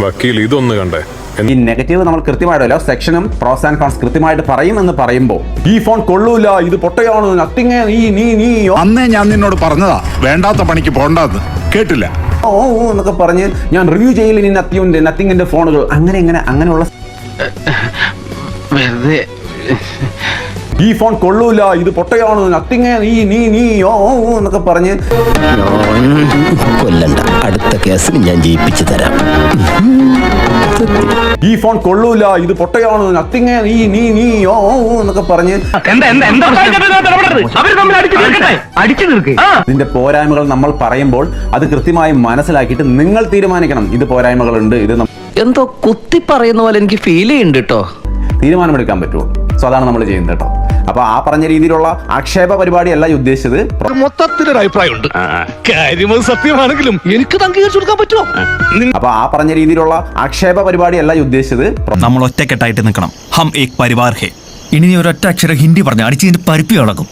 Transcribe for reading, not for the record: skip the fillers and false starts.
വക്കീൽ ഇതൊന്ന് കണ്ടേ. ഈ നെഗറ്റീവ് നമ്മൾ കൃത്യമായിട്ടല്ലോ സെക്ഷനും പ്രോസ് ആൻഡ് കോൺസ് കൃത്യമായിട്ട് പറയുമെന്ന് പറയുമ്പോൾ ഈ ഫോൺ കൊള്ളൂല, ഇത് പൊട്ടയാണ്, നത്തിങ്, നീ അന്നേ ഞാൻ നിന്നോട് പറഞ്ഞതാ വേണ്ടാത്ത പണിക്ക് പോണ്ടെന്ന്, കേട്ടില്ല. ഓ എന്നൊക്കെ പറഞ്ഞ് ഞാൻ റിവ്യൂ ചെയ്യില്ല ഇനി നത്തിങ്ങിന്റെ ഫോണുകൾ അങ്ങനെയുള്ള ഈ ഫോൺ കൊള്ളൂല, ഇത് പൊട്ടയാണ്, നത്തിങ്, നീ എന്നൊക്കെ പറഞ്ഞ് കൊല്ലണ്ട, അടുത്ത കേസിന് ഞാൻ ജയിപ്പിച്ചു തരാം. ഈ ഫോൺ കൊള്ളൂല, ഇത് പൊട്ടയാണ്, നത്തിങ്, നീ എന്നൊക്കെ പറഞ്ഞ് ഇതിന്റെ പോരായ്മകൾ നമ്മൾ പറയുമ്പോൾ അത് കൃത്യമായി മനസ്സിലാക്കിയിട്ട് നിങ്ങൾ തീരുമാനിക്കണം. ഇത് പോരായ്മകളുണ്ട്, ഇത് എന്തോ കുത്തി പറയുന്ന പോലെ എനിക്ക് ഫീൽ ചെയ്യുന്നുണ്ട് കേട്ടോ. തീരുമാനമെടുക്കാൻ പറ്റുമോ? സോ അതാണ് നമ്മൾ ചെയ്യുന്നത് കേട്ടോ. അപ്പൊ ആ പറഞ്ഞ രീതിയിലുള്ള ആക്ഷേപ പരിപാടിയല്ല ഉദ്ദേശിച്ചത്. മൊത്തത്തിലൊരു അഭിപ്രായമുണ്ട്, കാര്യം സത്യമാണെങ്കിലും എനിക്ക് അംഗീകരിച്ചു കൊടുക്കാൻ പറ്റുമോ? അപ്പൊ ആ പറഞ്ഞ രീതിയിലുള്ള ആക്ഷേപ പരിപാടിയല്ല ഉദ്ദേശിച്ചത്. നമ്മൾ ഒറ്റക്കെട്ടായിട്ട് നിൽക്കണം. ഹം ഏക് പരിവാർ ഹേ. ഇനി നീ ഒരൊറ്റ അക്ഷരം ഹിന്ദി പറഞ്ഞ അടിച്ച് പരിപ്പി ഇളകും.